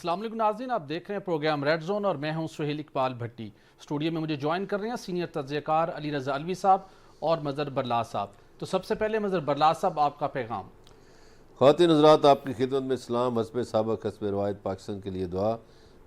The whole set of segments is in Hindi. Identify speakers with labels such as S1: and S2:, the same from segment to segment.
S1: अस्सलाम वालेकुम नाज़रीन, आप देख रहे हैं प्रोग्राम रेड जोन और मैं हूं सुहेल इकबाल भट्टी। स्टूडियो में मुझे ज्वाइन कर रहे हैं सीनियर तज्ज़ियाकार अली रज़ा अलवी साहब और मज़हर बरलास साहब। तो सबसे पहले मज़हर बरलास साहब, आपका पैगाम।
S2: ख़वातीन हज़रात, आपकी खिदमत में इस्लाम हस्ब सबक हस्ब रवायत पाकिस्तान के लिए दुआ।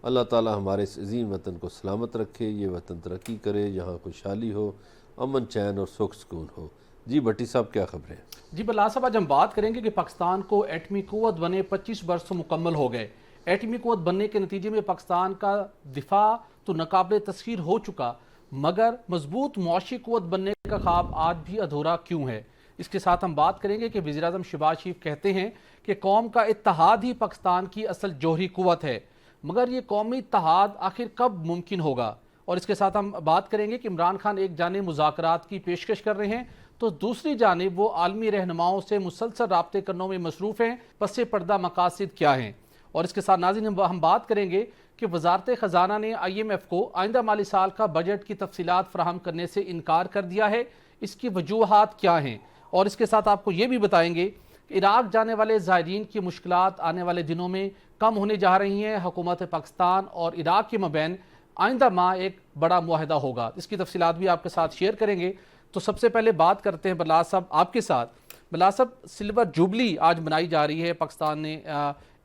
S2: अल्लाह ताला हमारे इस अज़ीम वतन को सलामत रखे, ये वतन तरक्की करे, यहाँ खुशहाली हो, अमन चैन और सुख सुकून हो। जी भट्टी साहब, क्या खबरें?
S1: जी बरलास साहब, आज हम बात करेंगे कि पाकिस्तान को एटमी क़ुव्वत बने 25 वर्ष मुकम्मल हो गए। एटमी क़ुव्वत बनने के नतीजे में पाकिस्तान का दिफा तो नाकाबिले तस्खीर हो चुका, मगर मजबूत मुआशी क़ुव्वत बनने का ख्वाब आज भी अधूरा क्यों है। इसके साथ हम बात करेंगे कि वज़ीर-ए-आज़म शहबाज शरीफ कहते हैं कि कौम का इत्तेहाद ही पाकिस्तान की असल जौहरी क़ुव्वत है, मगर ये कौमी इत्तेहाद आखिर कब मुमकिन होगा। और इसके साथ हम बात करेंगे कि इमरान खान एक जानिब मुज़ाकरात की पेशकश कर रहे हैं तो दूसरी जानिब वो आलमी रहनुमाओं से मुसलसल राब्ते करने में मसरूफ़ हैं। पस पर्दा मकासद क्या हैं। और इसके साथ नाज़रीन हम बात करेंगे कि वजारत ख़जाना ने IMF को आइंदा माली साल का बजट की तफसीलात फराहम करने से इनकार कर दिया है। इसकी वजूहात क्या हैं। और इसके साथ आपको ये भी बताएंगे कि इराक जाने वाले ज़ायरीन की मुश्किलात आने वाले दिनों में कम होने जा रही हैं। हुकूमत पाकिस्तान और इराक के मबैन आइंदा माह एक बड़ा मुआहदा होगा। इसकी तफसीलात भी आपके साथ शेयर करेंगे। तो सबसे पहले बात करते हैं बरलास साहब आपके साथ। बरलास साहब, सिल्वर जुबली आज मनाई जा रही है। पाकिस्तान ने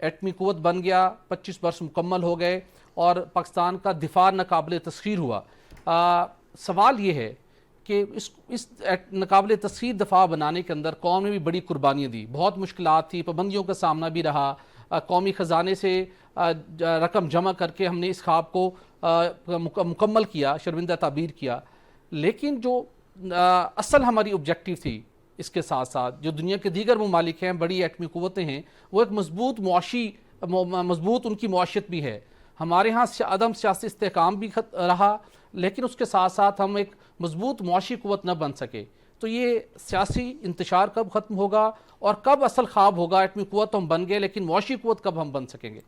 S1: एटमी क़ुव्वत बन गया, 25 वर्ष मुकम्मल हो गए और पाकिस्तान का दिफा नाकाबिले तस्खीर हुआ। सवाल ये है कि इस नाकाबिले तस्खीर दफा बनाने के अंदर कौम ने भी बड़ी कुर्बानियाँ दी, बहुत मुश्किलात थी, पाबंदियों का सामना भी रहा। कौमी ख़जाने से रकम जमा करके हमने इस ख्वाब को मुकम्मल किया, शर्मिंदा ताबीर किया। लेकिन जो असल हमारी ऑब्जेक्टिव थी, इसके साथ साथ जो दुनिया के दीगर ममालिक हैं, बड़ी एटमी क़ुव्वतें हैं, वो एक मजबूत उनकी मुआशत भी है। हमारे यहाँ अदम सियासी इस्तेहकाम भी रहा, लेकिन उसके साथ साथ हम एक मजबूत मुआशी क़ुव्वत न बन सके। तो ये सियासी इंतशार कब ख़त्म होगा और कब असल ख्वाब होगा? एटमी क़ुव्वत तो हम बन गए, लेकिन मुआशी क़ुव्वत कब हम बन सकेंगे?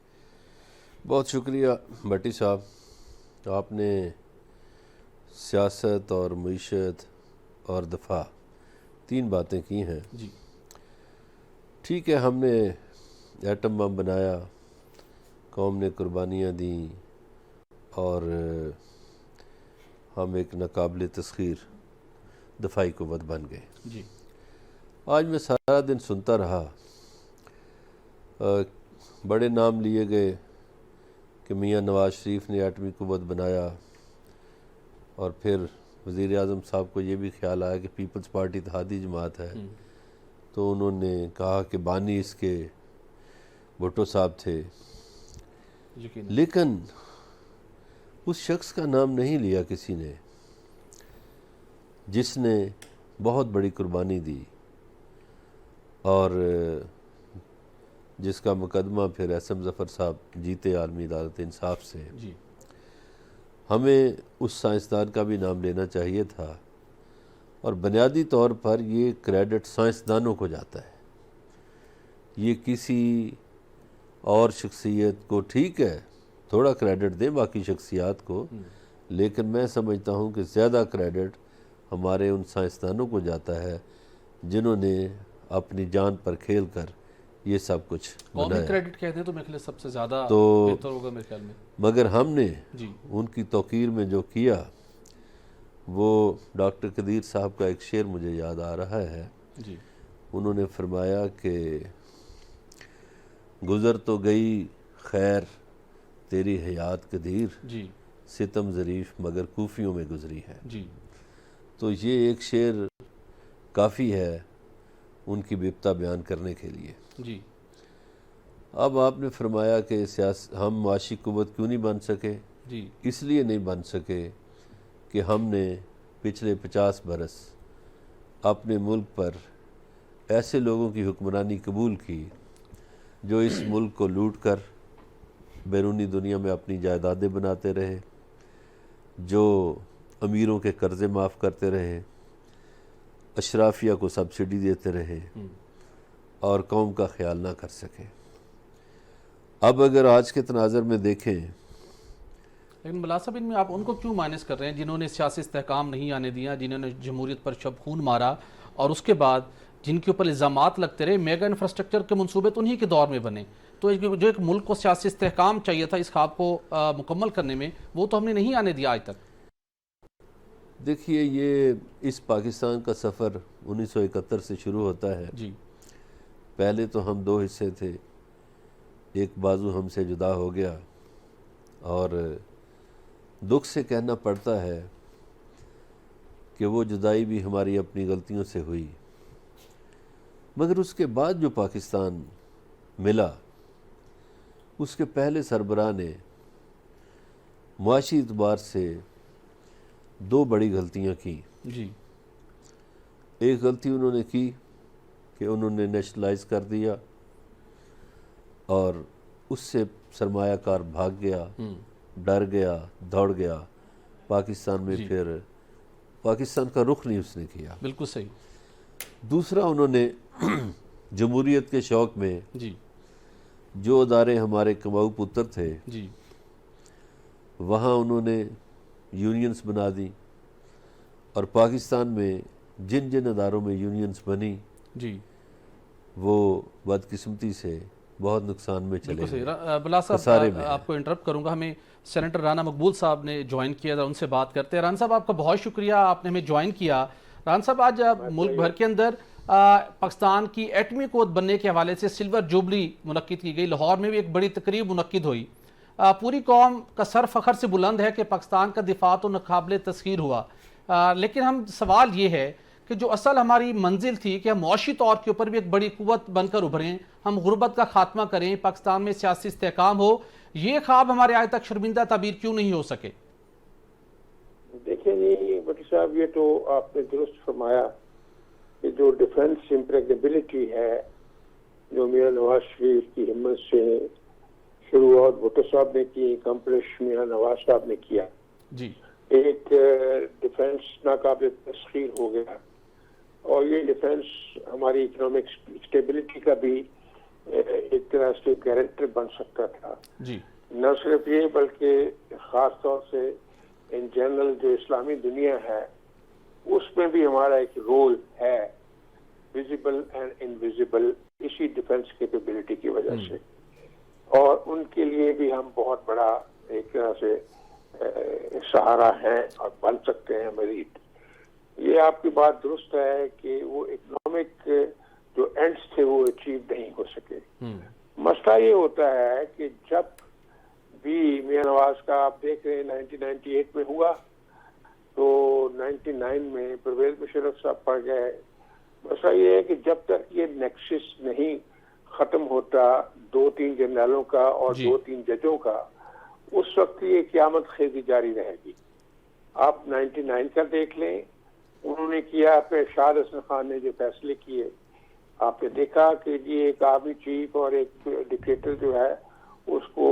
S2: बहुत शुक्रिया भट्टी साहब, आपने सियासत और मईशत और दफा तीन बातें की हैं
S1: जी।
S2: ठीक है, हमने एटम बम बनाया, कौम ने कुर्बानियाँ दी और हम एक नाकाबिले तस्खीर दफाई क़ुव्वत बन गए।
S1: जी।
S2: आज मैं सारा दिन सुनता रहा, बड़े नाम लिए गए कि मियाँ नवाज शरीफ ने एटमी क़ुव्वत बनाया, और फिर वज़ीर-ए-आज़म साहब को ये भी ख्याल आया कि पीपल्स पार्टी इत्तेहादी जमात है, तो उन्होंने कहा कि बानी इसके भुट्टो साहब थे। लेकिन उस शख्स का नाम नहीं लिया किसी ने जिसने बहुत बड़ी कुर्बानी दी और जिसका मुकदमा फिर एसएम ज़फ़र साहब जीते आलमी अदालत इंसाफ से।
S1: जी।
S2: हमें उस साइंसदान का भी नाम लेना चाहिए था, और बुनियादी तौर पर ये क्रेडिट साइंसदानों को जाता है। ये किसी और शख्सियत को, ठीक है, थोड़ा क्रेडिट दें बाकी शख्सियात को, लेकिन मैं समझता हूँ कि ज़्यादा क्रेडिट हमारे उन साइंसदानों को जाता है जिन्होंने अपनी जान पर खेल कर ये सब कुछ बनाया।
S1: क्रेडिट कहते हैं तो मेरे ख्याल सबसे ज़्यादा
S2: तो
S1: बेहतर होगा मेरे ख्याल में।
S2: मगर हमने
S1: जी।
S2: उनकी तौकीर में जो किया, वो डॉक्टर कदीर साहब का एक शेर मुझे याद आ रहा है।
S1: जी।
S2: उन्होंने फरमाया कि गुज़र तो गई खैर तेरी हयात कदीर,
S1: जी।
S2: सितम ज़रीफ़ मगर कूफियों में गुजरी है।
S1: जी। तो
S2: ये एक शेर काफ़ी है उनकी बिपता बयान करने के लिए।
S1: जी।
S2: अब आपने फरमाया कि हम मुआशी क़ुव्वत क्यों नहीं बन सके?
S1: जी।
S2: इसलिए नहीं बन सके कि हमने पिछले 50 बरस अपने मुल्क पर ऐसे लोगों की हुक्मरानी कबूल की जो इस मुल्क को लूट कर बैरूनी दुनिया में अपनी जायदादें बनाते रहे, जो अमीरों के कर्ज़े माफ़ करते रहे, अशराफिया को सब्सिडी देते रहे और कौम का ख्याल ना कर सके। अब अगर आज के तनाज़र में देखें,
S1: लेकिन बरलास साहब, इनमें आप उनको क्यों माइनस कर रहे हैं जिन्होंने सियासी इस्तेहकाम नहीं आने दिया, जिन्होंने जमहूरियत पर शब खून मारा, और उसके बाद जिनके ऊपर इल्ज़ामात लगते रहे, मेगा इंफ्रास्ट्रक्चर के मंसूबे तो उन्हीं के दौर में बने। तो जो एक मुल्क को सियासी इस्तेहकाम चाहिए था इस ख्वाब को मुकम्मल करने में, वो तो हमने नहीं आने दिया आज तक।
S2: देखिए, ये इस पाकिस्तान का सफ़र 1971 से शुरू होता है
S1: जी।
S2: पहले तो हम दो हिस्से थे, एक बाजू हमसे जुदा हो गया और दुख से कहना पड़ता है कि वो जुदाई भी हमारी अपनी गलतियों से हुई। मगर उसके बाद जो पाकिस्तान मिला, उसके पहले सरबराह ने मुआशी एतबार से दो बड़ी गलतियां की।
S1: जी।
S2: एक गलती उन्होंने की कि उन्होंने नेशनलाइज कर दिया और उससे सरमायाकार भाग गया, डर गया, दौड़ गया पाकिस्तान में, फिर पाकिस्तान का रुख नहीं उसने किया।
S1: बिल्कुल सही।
S2: दूसरा, उन्होंने जमहूरियत के शौक़ में
S1: जी।
S2: जो अदारे हमारे कमाऊ पुत्र थे,
S1: जी।
S2: वहाँ उन्होंने यूनियंस बना दी और पाकिस्तान में जिन जिन अदारों में यूनियंस बनी जी, वो बदकिस्मती से बहुत नुकसान में चले गए।
S1: बिलाल साहब, आपको इंटरप्ट करूंगा, हमें सेनेटर राना मकबूल साहब ने ज्वाइन किया था, उनसे बात करते हैं। राना साहब, आपका बहुत शुक्रिया, आपने हमें ज्वाइन किया। राना साहब, आज मुल्क भर के अंदर पाकिस्तान की एटमी क़ुव्वत बनने के हवाले से सिल्वर जुबली मुनक्किद की गई। लाहौर में भी एक बड़ी तकरीब मुनक्किद हुई। पूरी कौम का सर फ़ख्र से बुलंद है कि पाकिस्तान का दिफा तो नाकाबिले तस्खीर हुआ, लेकिन हम सवाल ये है कि जो असल हमारी मंजिल थी कि हम मुआशी तौर के ऊपर भी एक बड़ी कुव्वत बनकर उभरें, हम गुर्बत का खात्मा करें, पाकिस्तान में सियासी इस्तेहकाम हो, ये ख्वाब हमारे आज तक शर्मिंदा ताबीर क्यों नहीं हो सके?
S3: देखिए जी भट्टी साहब, ये तो आपने दुरुस्त फरमाया कि जो डिफेंस इम्प्रेगनेबिलिटी है, जो मियां नवाज शरीफ की हिम्मत से शुरुआत भुट्टो साहब ने की, कंप्रेस मियां नवाज साहब ने किया जी, एक डिफेंस नाकाबिल तस्खीर हो गया और ये डिफेंस हमारी इकोनॉमिक स्टेबिलिटी का भी एक तरह से गारंटर बन सकता था जी। न सिर्फ ये बल्कि खास तौर से इन जनरल जो इस्लामी दुनिया है उसमें भी हमारा एक रोल है, विजिबल एंड इनविजिबल, इसी डिफेंस कैपेबिलिटी की वजह से, और उनके लिए भी हम बहुत बड़ा एक तरह से सहारा है और बन सकते हैं मजीद। ये आपकी बात दुरुस्त है कि वो इकोनॉमिक जो एंड्स थे वो अचीव नहीं हो सके। मसला ये होता है कि जब भी मियां नवाज का आप देख रहे हैं 1998 में हुआ, तो 99 में परवेज मुशर्रफ साहब पड़ गए। मसला ये है कि जब तक ये नेक्सस नहीं खत्म होता दो तीन जनरलों का और दो तीन जजों का, उस वक्त ये क़यामत खेजी जारी रहेगी। आप 99 का देख लें, उन्होंने किया, फिर शाह हसन खान ने जो फैसले किए, आपने देखा कि ये एक आर्मी चीफ और एक डिक्टेटर जो है उसको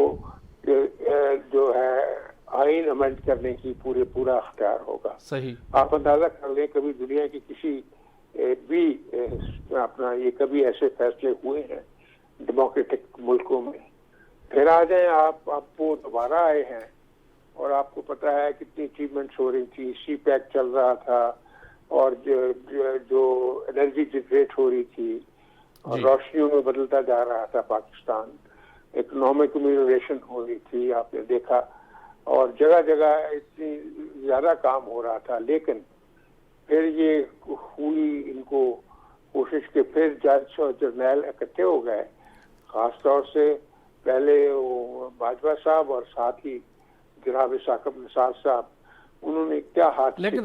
S3: जो है आइन अमेंड करने की पूरा अख्तियार होगा। सही। आप अंदाजा कर लें, कभी दुनिया की किसी भी अपना ये कभी ऐसे फैसले हुए हैं डेमोक्रेटिक मुल्कों में? फिर आ जाए आप वो दोबारा आए हैं और आपको पता है कितनी अचीवमेंट्स हो रही थी, सी पैक चल रहा था और जो एनर्जी जनरेट हो रही थी और रोशनियों में बदलता जा रहा था पाकिस्तान, इकोनॉमिक इनोवेशन हो रही थी, आपने देखा, और जगह जगह इतनी ज्यादा काम हो रहा था। लेकिन फिर ये हुई इनको कोशिश के फिर जज और जर्नैल इकट्ठे हो गए, खासतौर से पहले वो बाजवा साहब और साथ ही जनाब साकिब निसार साहब, उन्होंने क्या हाथ
S1: लेकिन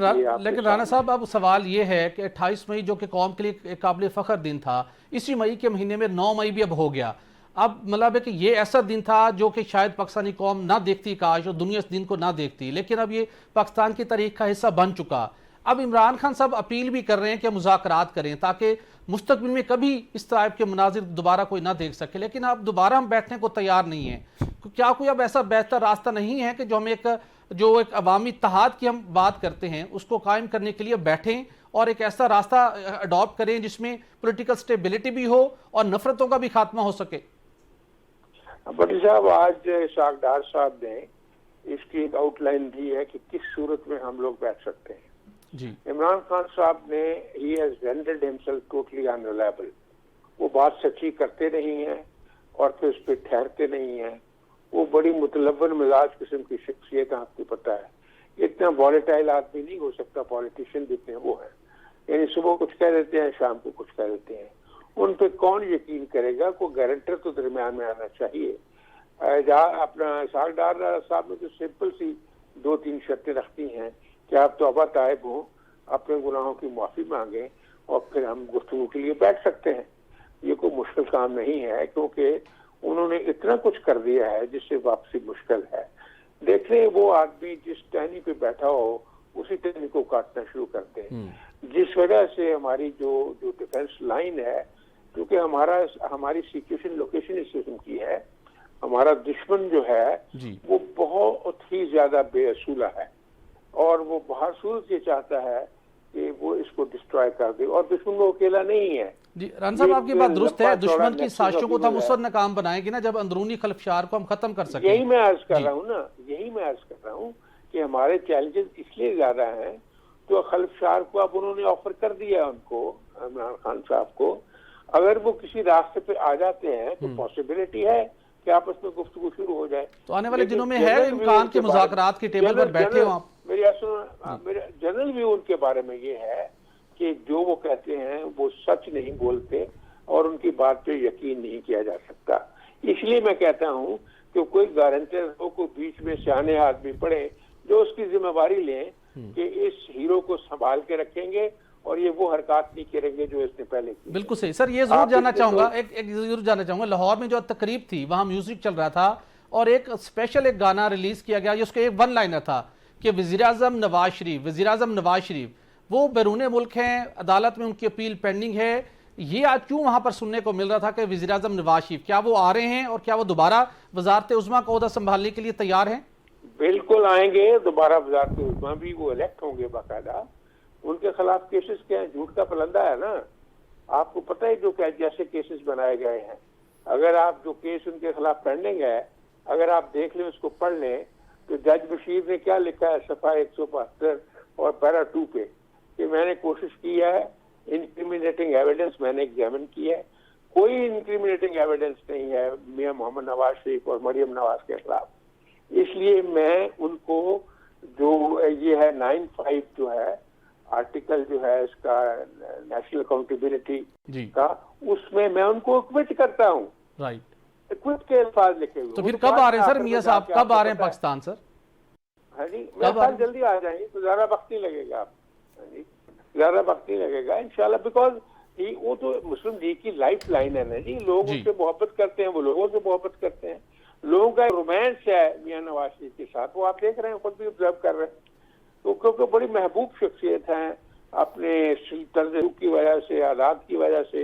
S1: राना साहब, अब सवाल ये है कि 28 मई जो कि कौम के लिए एक काबिल फ़ख्र दिन था, इसी मई के महीने में 9 मई भी अब हो गया। अब मतलब है कि ये ऐसा दिन था जो कि शायद पाकिस्तानी कौम ना देखती काश और दुनिया इस दिन को ना देखती, लेकिन अब ये पाकिस्तान की तारीख का हिस्सा बन चुका। अब इमरान खान साहब अपील भी कर रहे हैं कि मुज़ाकरात करें ताकि मुस्तकबिल में कभी इस टाइप के मुनाजिर दोबारा कोई ना देख सके, लेकिन अब दोबारा हम बैठने को तैयार नहीं है। क्या कोई अब ऐसा बेहतर रास्ता नहीं है कि जो हम एक अवामी इत्तेहाद की हम बात करते हैं उसको कायम करने के लिए बैठें और एक ऐसा रास्ता अडॉप्ट करें जिसमें पॉलिटिकल स्टेबिलिटी भी हो और नफरतों का भी खात्मा हो सके?
S3: भट्टी साहब, आज सागदार साहब ने इसकी एक आउटलाइन दी है कि किस सूरत में हम लोग बैठ सकते हैं।
S1: जी
S3: इमरान खान साहब ने he has rendered himself totally unreliable. वो बात सच्ची करते नहीं हैं और फिर उस पर ठहरते नहीं हैं। वो बड़ी मुतलवन मिजाज किस्म की शख्सियत है, आपको पता है। इतना वॉलेटाइल आदमी नहीं हो सकता पॉलिटिशियन जितने वो हैं। यानी सुबह कुछ कह देते हैं, शाम को कुछ कह देते हैं। उन पे कौन यकीन करेगा? कोई गारंटर तो दरमियान में आना चाहिए। अपना इसहाक डार साहब ने जो सिंपल सी 2-3 शर्तें रखती हैं कि आप तौबा ताइब हो, अपने गुनाहों की माफी मांगे और फिर हम गुफ्तगू के लिए बैठ सकते हैं। ये कोई मुश्किल काम नहीं है, क्योंकि उन्होंने इतना कुछ कर दिया है जिससे वापसी मुश्किल है। देख रहे वो आदमी जिस टहनी पे बैठा हो उसी टहनी को काटना शुरू करते हैं, जिस वजह से हमारी जो डिफेंस लाइन है, क्योंकि हमारी सिचुएशन लोकेशन इस किस्म की है, हमारा दुश्मन जो है वो बहुत ही ज्यादा बेअसूला है और वो बाहर सूरत ये चाहता है कि वो इसको डिस्ट्रॉय कर दे। और दुश्मन वो अकेला नहीं है
S1: जी। राना साहब आपकी बात दुरुस्त है, दुश्मन की साजिशों को तो हम उस वक्त नाकाम बनाएंगे ना जब अंदरूनी खलफशार को हम खत्म कर सकें।
S3: यही मैं अर्ज कर रहा हूँ ना, यही मैं अर्ज कर रहा हूँ कि हमारे चैलेंजेस इसलिए ज्यादा हैं। तो खलफशार को अब उन्होंने ऑफर कर दिया उनको, इमरान खान साहब को। अगर वो किसी रास्ते पे आ जाते हैं तो पॉसिबिलिटी है कि आपस में गुफ्तगू शुरू हो जाए।
S1: तो आने वाले दिनों में है इम्कान के मुज़ाकरात की टेबल पर बैठे हो आप?
S3: मेरा जनरल व्यू उनके बारे में ये है कि जो वो कहते हैं वो सच नहीं बोलते और उनकी बात पे यकीन नहीं किया जा सकता। इसलिए मैं कहता हूँ कि कोई गारंटर हो, कोई बीच में सियाने आदमी पड़े जो उसकी जिम्मेवारी लें कि इस हीरो को संभाल के रखेंगे और ये वो हरकत नहीं करेंगे जो इसने पहले की।
S1: बिल्कुल सही सर। ये जरूर जानना चाहूंगा, एक जरूर जानना चाहूंगा, लाहौर में जो तकरीब थी वहां म्यूजिक चल रहा था और एक स्पेशल एक गाना रिलीज किया गया जिसका एक वन लाइनर था कि वज़ीर आज़म नवाज शरीफ वो बैरून मुल्क हैं, अदालत में उनकी अपील पेंडिंग है। ये आज क्यों वहां पर सुनने को मिल रहा था कि वज़ीर आज़म नवाज शरीफ क्या वो आ रहे हैं और क्या वो दोबारा वज़ारत उज़्मा का ओहदा संभालने के लिए तैयार हैं?
S3: बिल्कुल आएंगे दोबारा वज़ारत उज़्मा भी, वो इलेक्ट होंगे बाकायदा। उनके खिलाफ केसेस क्या है? झूठ का पलंदा है ना, आपको पता है जो जैसे केसेस बनाए गए हैं। अगर आप जो केस उनके खिलाफ पेंडिंग है, अगर आप देख लें, उसको पढ़ लें, तो जज बशीर ने क्या लिखा है सफा 172 और पैरा 2 पे कि मैंने कोशिश की है, इंक्रिमिनेटिंग एविडेंस मैंने एग्जामिन की है, कोई इंक्रिमिनेटिंग एविडेंस नहीं है मियां मोहम्मद नवाज शरीफ और मरियम नवाज के खिलाफ। इसलिए मैं उनको जो ये है 95 जो है आर्टिकल जो है इसका नेशनल अकाउंटेबिलिटी का, उसमें मैं उनको एक्विट करता हूँ।
S1: राइट,
S3: एक्विट के अल्फाज लिखे हुए।
S1: तो फिर कब आ रहे हैं सर मियां साहब, कब आ रहे हैं पाकिस्तान सर?
S3: हाँ जी, मैं जल्दी आ जाएंगे तो ज्यादा वक्त नहीं लगेगा। हाँ जी, ज्यादा वक्त नहीं लगेगा इंशाल्लाह, बिकॉज वो तो मुस्लिम लीग की लाइफ लाइन है ना जी। लोग उनसे मोहब्बत करते हैं, वो लोगों से मोहब्बत करते हैं। लोगों का रोमांस है मियां नवाज शरीफ के साथ, वो आप देख रहे हैं, खुद भी ऑब्जर्व कर रहे हैं। तो क्योंकि बड़ी महबूब शख्सियत है, अपने तर्ज की वजह से, आदात की वजह से,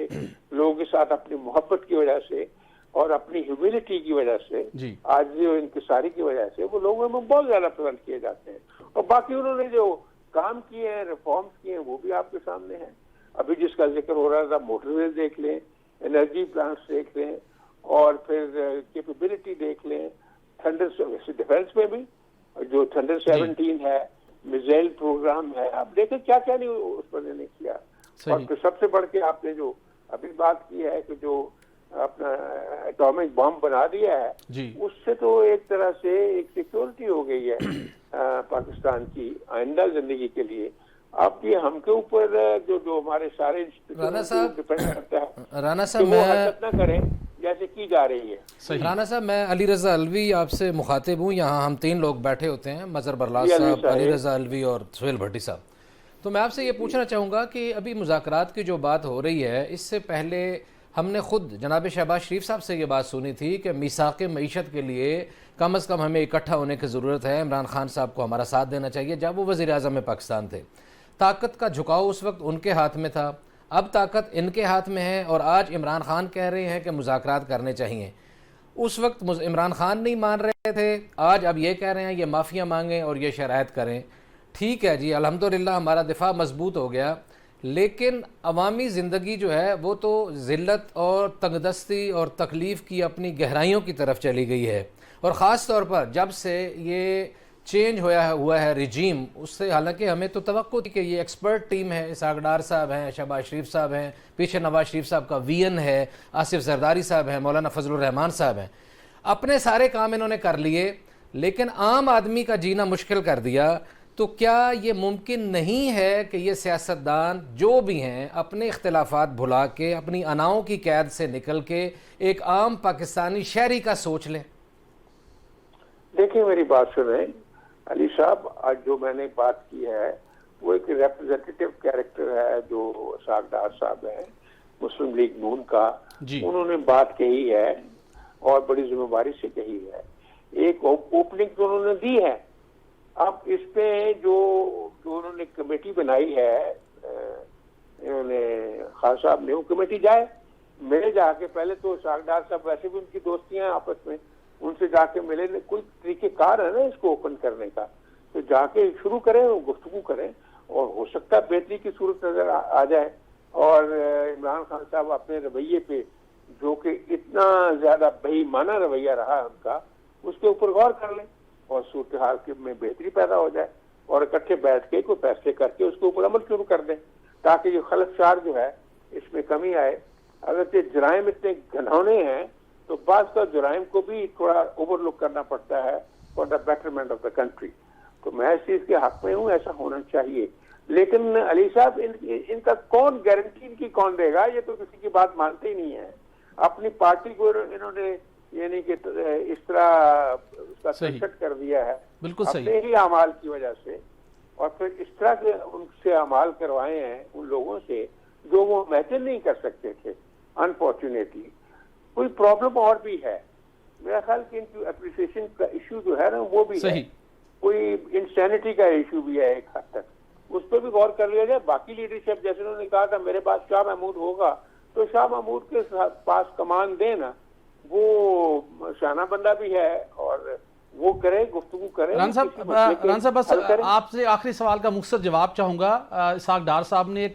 S3: लोगों के साथ अपनी मोहब्बत की वजह से और अपनी ह्यूमिलिटी की वजह से, आज जो इंकिसारी की वजह से वो लोगों में बहुत ज्यादा पसंद किए जाते हैं। और बाकी उन्होंने जो काम किए हैं, रिफॉर्म्स किए हैं, वो भी आपके सामने है। अभी जिसका जिक्र हो रहा था, मोटरवे देख लें, एनर्जी प्लांट्स देख लें और फिर कैपेबिलिटी देख लें, थंडर डिफेंस में भी जो थंडर 17 है, मिसाइल प्रोग्राम है, आप देखें क्या क्या नहीं उस पर ने किया। और फिर सबसे बढ़ के आपने जो अभी बात की है कि जो अपना एटॉमिक बम बना दिया है, उससे तो एक तरह से एक सिक्योरिटी हो गई है पाकिस्तान की आइंदा जिंदगी के लिए। अब ये हमके ऊपर जो हमारे सारे डिपेंड करता है,
S4: राना साहब
S3: वो हरकत ना करें जैसे की जा रही है।
S4: राना साहब, मैं अली रज़ा अलवी आपसे मुखातिब हूँ। यहाँ हम 3 लोग बैठे होते हैं, मज़हर बरलास साहब, अली रज़ा अलवी और सुहेल भट्टी साहब। तो मैं आपसे ये पूछना चाहूँगा कि अभी मुज़ाकरात की जो बात हो रही है, इससे पहले हमने खुद जनाब शहबाज शरीफ साहब से ये बात सुनी थी कि मीसाक़ मईशत के लिए कम अज़ कम हमें इकट्ठा होने की ज़रूरत है, इमरान खान साहब को हमारा साथ देना चाहिए। जब वो वज़ीर आज़म में पाकिस्तान थे, ताकत का झुकाव उस वक्त उनके हाथ में था, अब ताकत इनके हाथ में है और आज इमरान खान कह रहे हैं कि मुज़ाकरात करने चाहिए। उस वक्त इमरान खान नहीं मान रहे थे, आज अब ये कह रहे हैं ये माफ़िया मांगें और ये शराइत करें। ठीक है जी, अल्हम्दुलिल्लाह हमारा दिफा मजबूत हो गया, लेकिन अवामी ज़िंदगी जो है वो तो ज़िल्लत और तंगदस्ती और तकलीफ़ की अपनी गहराइयों की तरफ चली गई है। और ख़ास तौर पर जब से ये चेंज हुआ है रिजीम, उससे हालांकि हमें तो तवक्को थी कि ये एक्सपर्ट टीम है, इसहाक डार साहब हैं, शहबाज शरीफ साहब हैं, पीछे नवाज शरीफ साहब का वीएन है, आसिफ जरदारी साहब हैं, मौलाना फजलुर रहमान साहब हैं, अपने सारे काम इन्होंने कर लिए, लेकिन आम आदमी का जीना मुश्किल कर दिया। तो क्या ये मुमकिन नहीं है कि ये सियासतदान जो भी हैं अपने इख्तिलाफात भुला के अपनी अनाओं की कैद से निकल के एक आम पाकिस्तानी शहरी का सोच लें?
S3: देखिए मेरी बात सुने अली साहब, आज जो मैंने बात की है वो एक रिप्रेजेंटेटिव कैरेक्टर है जो इसहाक डार साहब हैं मुस्लिम लीग नून का। उन्होंने बात कही है और बड़ी जिम्मेदारी से कही है, एक ओपनिंग तो उन्होंने दी है। अब इस पे जो उन्होंने कमेटी बनाई है, इन्होंने खान साहब ने, वो कमेटी जाए मिले जाके, पहले तो इसहाक डार साहब वैसे भी उनकी दोस्तियां आपस में, उनसे जाके मिले, कोई तरीकेकार है ना इसको ओपन करने का, तो जाके शुरू करें और गुफ्तगू करें और हो सकता है बेहतरी की सूरत नजर आ जाए। और इमरान खान साहब अपने रवैये पे जो कि इतना ज्यादा बेईमाना रवैया रहा है उनका, उसके ऊपर गौर कर लें और सूरत हाल में बेहतरी पैदा हो जाए और इकट्ठे बैठ के कोई फैसले करके उसके ऊपर अमल शुरू कर दें ताकि जो खलफशार जो है इसमें कमी आए। अगर ये जराइम इतने घनौने हैं तो बात का जुराइम को भी थोड़ा ओवरलुक करना पड़ता है for the betterment of the country. तो मैं इस चीज के हक में हूँ, ऐसा होना चाहिए। लेकिन अली साहब इनका कौन गारंटी इनकी कौन देगा, ये तो किसी की बात मानते ही नहीं है। अपनी पार्टी को इन्होंने यानी कि इस तरह उसका संकट कर दिया है
S1: बिल्कुल सही,
S3: अपने ही अमाल की वजह से, और फिर इस तरह के उनसे अमाल करवाए हैं उन लोगों से जो वो इमेजिन नहीं कर सकते थे। अनफॉर्चुनेटली कोई प्रॉब्लम और भी है, मेरा ख्याल कि इनकी अप्रिसिएशन का इशू जो है ना वो भी
S1: सही
S3: है, कोई इंसैनिटी का इशू भी है एक हद तक, उस पर भी गौर कर लिया जाए। बाकी लीडरशिप जैसे उन्होंने कहा था मेरे पास शाह महमूद होगा, तो शाह महमूद के पास कमान देना, वो शाना बंदा भी है और वो करे, गुफ्तगू करे।
S1: रान साहब बस आपसे आखिरी सवाल का मुख्तसर जवाब चाहूंगा। इसहाक डार साहब ने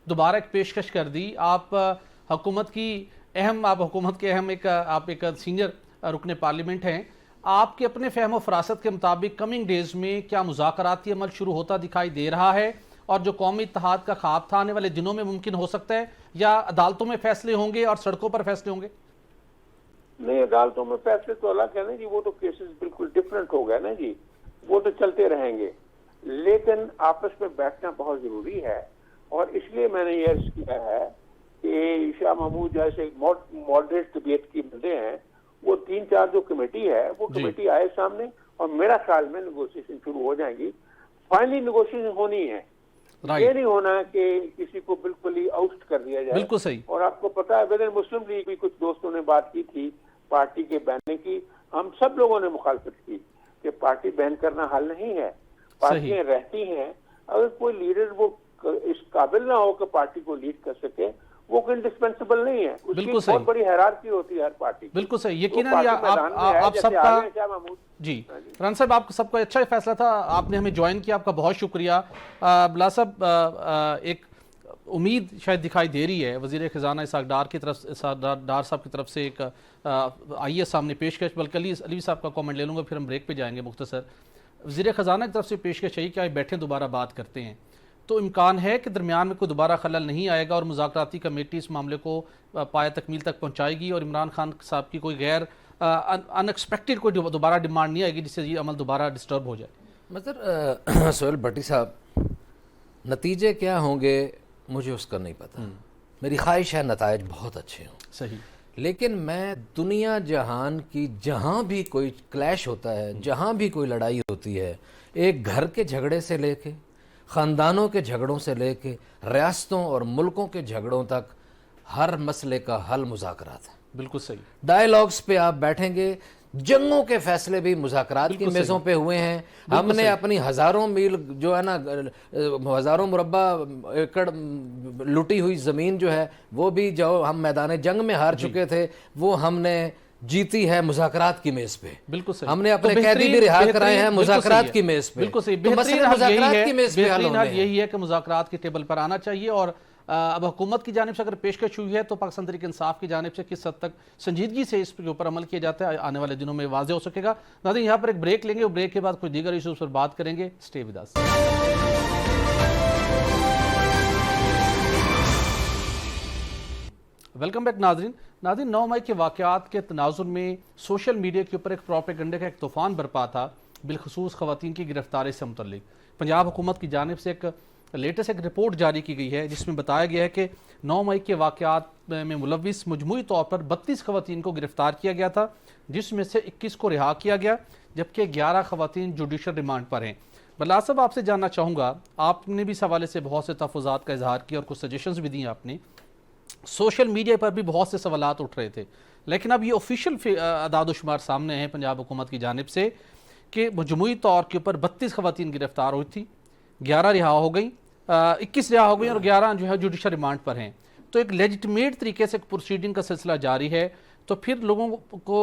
S1: दोबारा एक पेशकश कर दी, आप हुकूमत के अहम एक सीनियर रुकने पार्लियामेंट हैं, आपके अपने फहम फरासत के मुताबिक कमिंग डेज में क्या मुज़ाकराती अमल शुरू होता दिखाई दे रहा है, और जो कौमी इत्तेहाद का ख्वाब था आने वाले दिनों में मुमकिन हो सकता है, या अदालतों में फैसले होंगे और सड़कों पर फैसले होंगे?
S3: नहीं, अदालतों में फैसले तो अलग है ना जी, वो तो केसेस बिल्कुल डिफरेंट हो गए ना जी, वो तो चलते रहेंगे, लेकिन आपस में बैठना बहुत जरूरी है। और इसलिए मैंने ये अर्ज किया है कि शाह महमूद जैसे मॉडरेट तबीयत की बंदे हैं, वो 3-4 जो कमेटी है वो कमेटी आए सामने, और मेरा ख्याल में नेगोशिएशन शुरू हो जाएंगी। फाइनली नेगोशिएशन होनी है, ये नहीं होना कि किसी को बिल्कुल ही आउट कर दिया जाए।
S1: बिल्कुल सही।
S3: और आपको पता है विद मुस्लिम लीग भी कुछ दोस्तों ने बात की थी पार्टी के बैनने की, हम सब लोगों ने मुखालफत की कि पार्टी बैन करना हल नहीं है, पार्टियां रहती हैं, अगर कोई लीडर वो इस काबिल ना हो कि पार्टी को लीड कर सके, वो इंडिस्पेंसिबल नहीं है, उसकी बहुत बड़ी हैरारकी होती है हर पार्टी।
S1: बिल्कुल सही, यकीनन आप सबका जी रान साहब, आप सबका अच्छा ही फैसला था, आपने हमें ज्वाइन किया, आपका बहुत शुक्रिया। बिला साहब, एक उम्मीद शायद दिखाई दे रही है वज़ीर ख़ज़ाना इसहाक डार साहब की तरफ से, एक आइए सामने पेशकश, बल्कि अली साहब का कमेंट ले लूँगा फिर हम ब्रेक पे जाएंगे मुख्तसर। वज़ीर ख़ज़ाना की तरफ से पेशकश चाहिए कि आइए बैठें, दोबारा बात करते हैं, तो इम्कान है कि दरमियान में कोई दोबारा खलल नहीं आएगा और मुज़ाकराती कमेटी इस मामले को पाया तकमील तक पहुँचाएगी और इमरान खान साहब की कोई गैर अनएक्सपेक्टेड कोई दोबारा डिमांड नहीं आएगी जिससे ये अमल दोबारा डिस्टर्ब हो जाए।
S4: मतलब सोहेल भट्टी साहब, नतीजे क्या होंगे मुझे उसका नहीं पता, मेरी ख्वाहिश है नतायज बहुत अच्छे हों।
S1: सही,
S4: लेकिन मैं दुनिया जहान की जहाँ भी कोई क्लैश होता है, जहाँ भी कोई लड़ाई होती है, एक घर के झगड़े से लेके, ख़ानदानों के झगड़ों से लेके, रियासतों और मुल्कों के झगड़ों तक, हर मसले का हल मुज़ाकरात है।
S1: बिल्कुल सही,
S4: डायलॉग्स पे आप बैठेंगे, जंगों के फैसले भी मुज़ाकरात की मेज़ों पे हुए हैं। हमने अपनी हज़ारों मील जो है ना, हज़ारों मुरब्बा एकड़ लुटी हुई ज़मीन जो है, वो भी जो हम मैदान जंग में हार चुके थे, वो हमने जीती है मुज़ाकरात की मेज पे।
S1: बिल्कुल सही,
S4: हमने अपने कैदी भी रिहा कराए हैं मुज़ाकरात की मेज पे।
S1: बिल्कुल सही,
S4: बेहतरीन हल यही है कि मुज़ाकरात की टेबल
S1: पर आना चाहिए और अब हुकूमत की जानिब से अगर पेशकश हुई है तो पाकिस्तान तहरीक इंसाफ की जानिब से किस हद तक संजीदगी से इसके ऊपर अमल किया जाता है आने वाले दिनों में वाज़ेह हो सकेगा। नाज़रीन, यहाँ पर एक ब्रेक लेंगे और ब्रेक के बाद कुछ दीगर इशूज़ पर बात करेंगे। Stay with us. Welcome back नाज़रीन। 9 मई के वाक़यात के तनाजुर में सोशल मीडिया के ऊपर एक प्रोपेगेंडे का एक तूफ़ान बरपा था, बिलखसूस ख़वातीन की गिरफ्तारी से मुतल्लिक। पंजाब हुकूमत की जानिब से एक लेटेस्ट एक रिपोर्ट जारी की गई है जिसमें बताया गया है कि 9 मई के वाक़यात में मुलविस मजमूई तौर पर 32 ख़वातीन को गिरफ्तार किया गया था, जिसमें से 21 को रिहा किया गया, जबकि 11 ख़वातीन जुडिशल रिमांड पर हैं। बल्ला साहब, आपसे जानना चाहूँगा, आपने भी इस हवाले से बहुत से तहफ़्फ़ुज़ात का इजहार किया और कुछ सजेशंस भी दिए आपने। सोशल मीडिया पर भी बहुत से सवालात उठ रहे थे, लेकिन अब ये ऑफिशियल अदाद-ओ-शुमार सामने हैं पंजाब हुकूमत की जानिब से कि मजमूई तौर के ऊपर 32 ख़वातीन गिरफ्तार हुई थी, 11 रिहा हो गई, 21 रिहा हो गई और 11 जो है जुडिशल रिमांड पर हैं। तो एक लेजिटिमेट तरीके से प्रोसीडिंग का सिलसिला जारी है, तो फिर लोगों को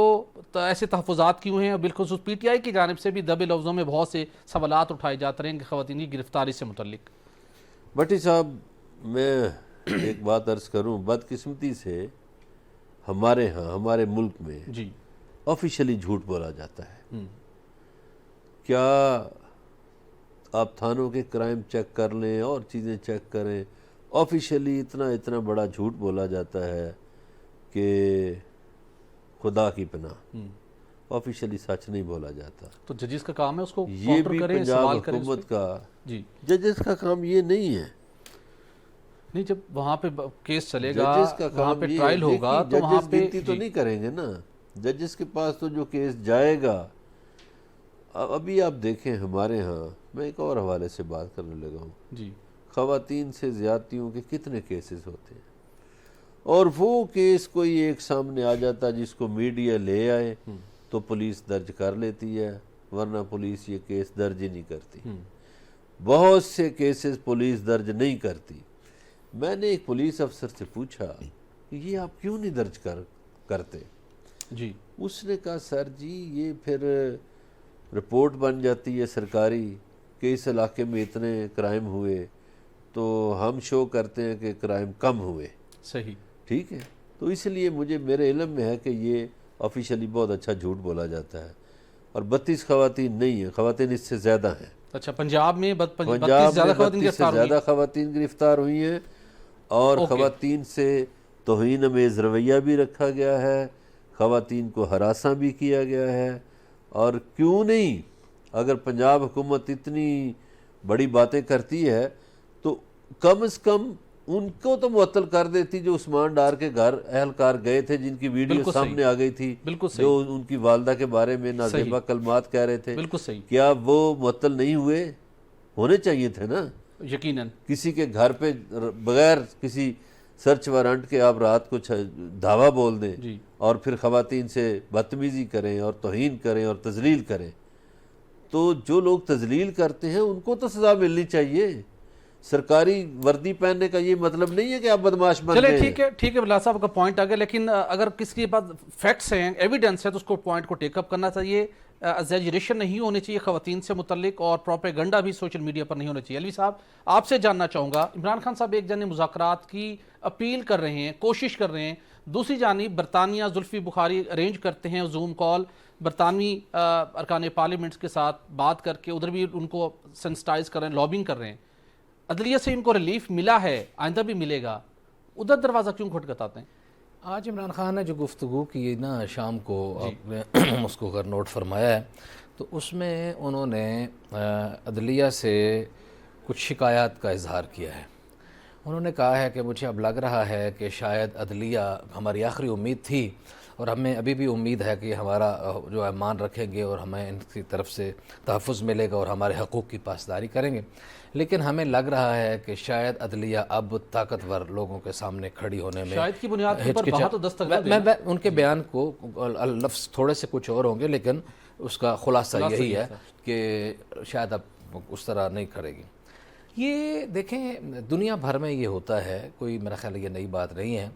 S1: तो ऐसे तहफ़्फ़ुज़ात क्यों हैं? और बिलखुसूस PTI की जानिब से भी दबे लफ्ज़ों में बहुत से सवालात उठाए जाते हैं ख़वातीन की गिरफ्तारी से मुतल्लिक।
S2: भट्टी साहब, मैं एक बात अर्ज़ करूं, बदकिस्मती से हमारे यहाँ हमारे मुल्क में
S1: जी
S2: ऑफिशियली झूठ बोला जाता है। क्या आप थानों के क्राइम चेक कर लें और चीज़ें चेक करें, ऑफिशियली इतना बड़ा झूठ बोला जाता है कि खुदा की पनाह ऑफिशियली सच नहीं बोला जाता।
S1: तो जजेस का काम है उसको
S2: ये भी पंजाब हुकूमत का,
S1: जी
S2: जजेस का काम ये नहीं है।
S1: नहीं, जब वहाँ पे केस चलेगा,
S2: जजेस का
S1: वहाँ
S2: काम
S1: पे
S2: ये
S1: ट्रायल होगा, तो वहाँ पे
S2: गिनती तो नहीं करेंगे ना। जजेस के पास तो जो केस जाएगा, अभी आप देखें हमारे यहाँ, मैं एक और हवाले से बात करने लगा हूँ
S1: जी,
S2: ख़वातीन से ज़्यादतियों के कितने केसेस होते हैं, और वो केस कोई एक सामने आ जाता जिसको मीडिया ले आए तो पुलिस दर्ज कर लेती है, वरना पुलिस ये केस दर्ज ही नहीं करती। बहुत से केसेस पुलिस दर्ज नहीं करती। मैंने एक पुलिस अफसर से पूछा कि ये आप क्यों नहीं दर्ज करते
S1: जी।
S2: उसने कहा, सर जी ये फिर रिपोर्ट बन जाती है सरकारी कि इस इलाके में इतने क्राइम हुए, तो हम शो करते हैं कि क्राइम कम हुए।
S1: सही,
S2: ठीक है, तो इसलिए मुझे मेरे इल्म में है कि ये ऑफिशियली बहुत अच्छा झूठ बोला जाता है। और 32 ख़वातीन नहीं है, ख़वातीन इससे ज़्यादा हैं।
S1: अच्छा, पंजाब में 32
S2: पंजाब
S1: ज़्यादा
S2: में
S1: ख़वातीन
S2: 32 से
S1: गिरफ्तार हुई
S2: ज़्यादा ख़वातीन गिरफ्तार हुई हैं, और ख़वातीन से तौहीन अमेज़ रवैया भी रखा गया है, ख़वातीन को हरासा भी किया गया है। और क्यों नहीं, अगर पंजाब हुकूमत इतनी बड़ी बातें करती है तो कम से कम उनको तो मुअत्तल कर देती जो उस्मान डार के घर अहलकार गए थे, जिनकी वीडियो सामने आ गई थी, जो उनकी वालदा के बारे में नाज़ेबा कलमात कह रहे थे।
S1: बिल्कुल सही।
S2: क्या वो मुअत्तल नहीं हुए? होने चाहिए थे ना,
S1: यकीनन।
S2: किसी के घर पे बगैर किसी सर्च वारंट के आप रात को धावा बोल दें और फिर ख़वातीन से बदतमीज़ी करें और तौहीन करें और तजलील करें, तो जो लोग तजलील करते हैं उनको तो सज़ा मिलनी चाहिए। सरकारी वर्दी पहनने का ये मतलब नहीं है कि आप बदमाश बन गए।
S1: चलिए, ठीक है, बिलाल साहब का पॉइंट आ गया, लेकिन अगर किसी के पास फैक्ट्स हैं, एविडेंस है, तो उसको पॉइंट को टेकअप करना चाहिए। एग्जैजरेशन नहीं होनी चाहिए ख़वातीन से मुतल्लिक, और प्रोपेगेंडा भी सोशल मीडिया पर नहीं होना चाहिए। अलवी साहब, आपसे जानना चाहूँगा, इमरान खान साहब एक जानिब मुज़ाकरात की अपील कर रहे हैं, कोशिश कर रहे हैं, दूसरी जानिब बरतानिया जुल्फ़ी बुखारी अरेंज करते हैं जूम कॉल, बरतानवी अरकान पार्लियामेंट के साथ बात करके उधर भी उनको सेंसिटाइज कर रहे हैं, लॉबिंग कर रहे हैं। अदलिया से इनको रिलीफ मिला है, आइंदा भी मिलेगा, उधर दरवाज़ा क्यों खटखटाते हैं?
S4: आज इमरान खान ने जो गुफ्तगू की ना शाम को, आपने उसको अगर नोट फरमाया है, तो उसमें उन्होंने अदलिया से कुछ शिकायत का इजहार किया है। उन्होंने कहा है कि मुझे अब लग रहा है कि शायद अदलिया हमारी आखिरी उम्मीद थी, और हमें अभी भी उम्मीद है कि हमारा जो है मान रखेंगे और हमें इनकी तरफ से तहफ़्फ़ुज़ मिलेगा और हमारे हकूक़ की पासदारी करेंगे, लेकिन हमें लग रहा है कि शायद अदलिया अब ताकतवर लोगों के सामने खड़ी होने में
S1: शायद की बुनियाद पर बात तो दस्तक
S4: मैं उनके बयान को लफ्ज़ थोड़े से कुछ और होंगे, लेकिन उसका खुलासा यही है कि शायद अब उस तरह नहीं करेगी। ये देखें, दुनिया भर में ये होता है, कोई मेरा ख्याल ये नई बात नहीं है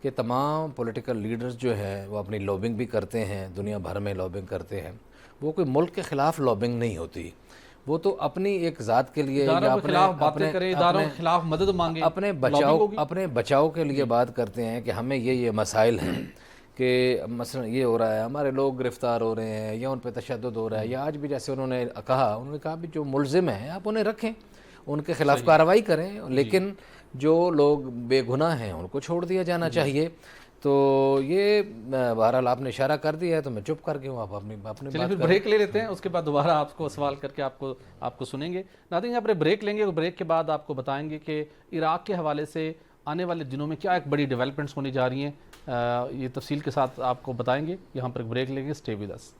S4: कि तमाम पॉलिटिकल लीडर्स जो हैं वो अपनी लॉबिंग भी करते हैं, दुनिया भर में लॉबिंग करते हैं। वो कोई मुल्क के ख़िलाफ़ लॉबिंग नहीं होती, वो तो अपनी एक ज़ात के लिए
S1: इदारों
S4: या
S1: के खिलाफ बातें करें, इदारों के खिलाफ मदद मांगे,
S4: अपने बचाव के लिए बात करते हैं कि हमें ये मसाइल हैं कि मसलन ये हो रहा है, हमारे लोग गिरफ्तार हो रहे हैं या उन पर तशद्दुद हो रहा है, या आज भी जैसे उन्होंने कहा भी जो मुलजिम हैं आप उन्हें रखें, उनके खिलाफ कार्रवाई करें, लेकिन जो लोग बेगुनाह हैं उनको छोड़ दिया जाना चाहिए। तो ये बहरहाल आपने इशारा कर दिया है तो मैं चुप कर गया हूँ। आप अपनी
S1: चलिए फिर ब्रेक ले लेते हैं, उसके बाद दोबारा आपको सवाल करके आपको सुनेंगे। नाज़रीन यहाँ पर ब्रेक लेंगे और ब्रेक के बाद आपको बताएंगे कि इराक के हवाले से आने वाले दिनों में क्या एक बड़ी डेवलपमेंट्स होने जा रही हैं, ये तफसील के साथ आपको बताएंगे। यहाँ पर ब्रेक लेंगे, स्टे विद अस।